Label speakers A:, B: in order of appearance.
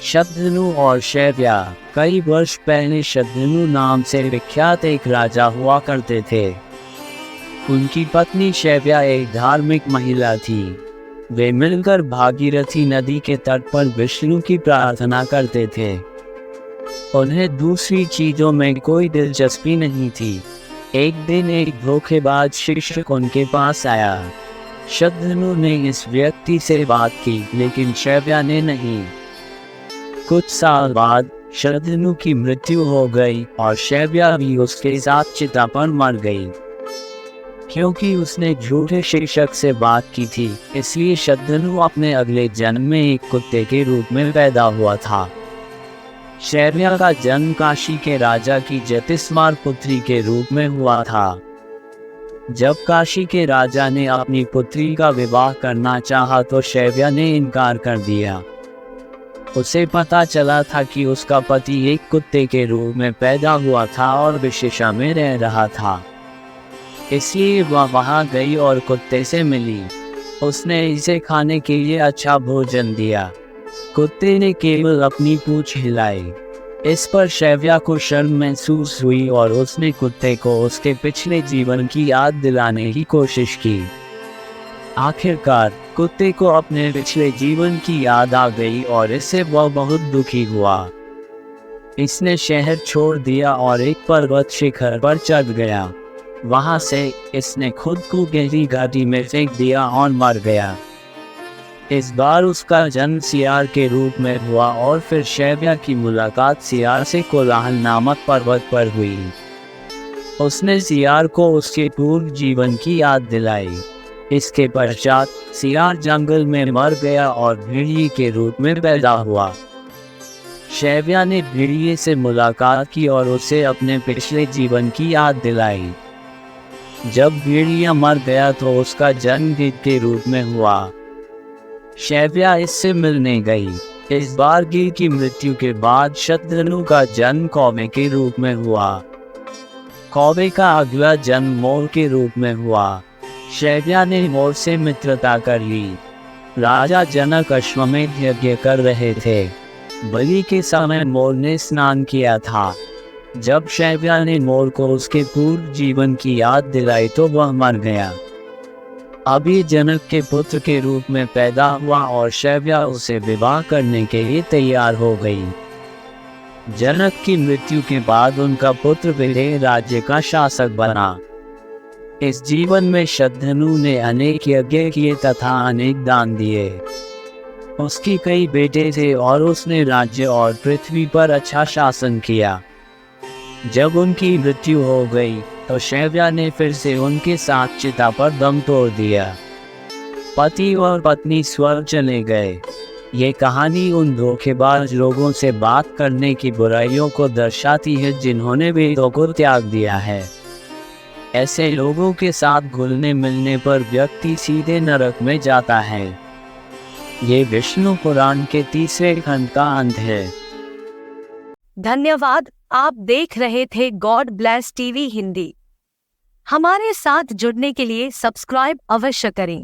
A: शतधनु और शैव्या। कई वर्ष पहले शतधनु नाम से विख्यात एक राजा हुआ करते थे। उनकी पत्नी शैव्या एक धार्मिक महिला थी। वे मिलकर भागीरथी नदी के तट पर विष्णु की प्रार्थना करते थे। उन्हें दूसरी चीजों में कोई दिलचस्पी नहीं थी। एक दिन एक धोखेबाज शिक्षक उनके पास आया। शतधनु ने इस व्यक्ति से बात की, लेकिन शैव्या ने नहीं। कुछ साल बाद शतधनु की मृत्यु हो गई और शैव्या भी उसके साथ चिता पर मर गई। क्योंकि उसने झूठे शिक्षक से बात की थी, इसलिए शतधनु अपने अगले जन्म में एक कुत्ते के रूप में पैदा हुआ था। शैव्या का जन्म काशी के राजा की ज्योतिष्मार पुत्री के रूप में हुआ था। जब काशी के राजा ने अपनी पुत्री का विवाह करना चाहा तो शैव्या ने इनकार कर दिया। उसे पता चला था कि उसका पति एक कुत्ते के रूप में पैदा हुआ था और विषेशा में रह रहा था, इसलिए वह वहां गई और कुत्ते से मिली। उसने इसे खाने के लिए अच्छा भोजन दिया। कुत्ते ने केवल अपनी पूंछ हिलाई। इस पर शैव्या को शर्म महसूस हुई और उसने कुत्ते को उसके पिछले जीवन की याद दिलाने की कोशिश की। आखिरकार कुत्ते को अपने पिछले जीवन की याद आ गई और इससे वह बहुत दुखी हुआ। इसने शहर छोड़ दिया और एक पर्वत शिखर पर चढ़ गया। वहां से इसने खुद को गहरी घाटी में फेंक दिया और मर गया। इस बार उसका जन्म सियार के रूप में हुआ और फिर शैव्या की मुलाकात सियार से कोलाहल नामक पर्वत पर हुई। उसने सियार को उसके पूर्व जीवन की याद दिलाई। इसके पश्चात सियार जंगल में मर गया और भेड़िए के रूप में पैदा हुआ। शैव्या ने भेड़िए से मुलाकात की और उसे अपने पिछले जीवन की याद दिलाई। जब भेड़िया मर गया तो उसका जन्म गिद्ध के रूप में हुआ। शैव्या इससे मिलने गई। इस बार गिद्ध की मृत्यु के बाद शतधनु का जन्म कौवे के रूप में हुआ। कौवे का अगला जन्म मोर के रूप में हुआ। शैव्या ने मोर से मित्रता कर ली। राजा जनक अश्वमेध यज्ञ कर रहे थे। बलि के समय मोर ने स्नान किया था। जब शैव्या ने मोर को उसके पूर्व जीवन की याद दिलाई तो वह मर गया। अभी जनक के पुत्र के रूप में पैदा हुआ और शैव्या उसे विवाह करने के लिए तैयार हो गई। जनक की मृत्यु के बाद उनका पुत्र विदेह राज्य का शासक बना। इस जीवन में शतधनु ने अनेक यज्ञ किए तथा अनेक दान दिए। उसकी कई बेटे थे और उसने राज्य और पृथ्वी पर अच्छा शासन किया। जब उनकी मृत्यु हो गई तो शैव्या ने फिर से उनके साथ चिता पर दम तोड़ दिया। पति और पत्नी स्वर्ग चले गए। ये कहानी उन धोखेबाज लोगों से बात करने की बुराइयों को दर्शाती है जिन्होंने वेदों को त्याग दिया है। ऐसे लोगों के साथ घुलने मिलने पर व्यक्ति सीधे नरक में जाता है। ये विष्णु पुराण के 3रे खंड का अंत है।
B: धन्यवाद। आप देख रहे थे गॉड ब्लेस टीवी हिंदी। हमारे साथ जुड़ने के लिए सब्सक्राइब अवश्य करें।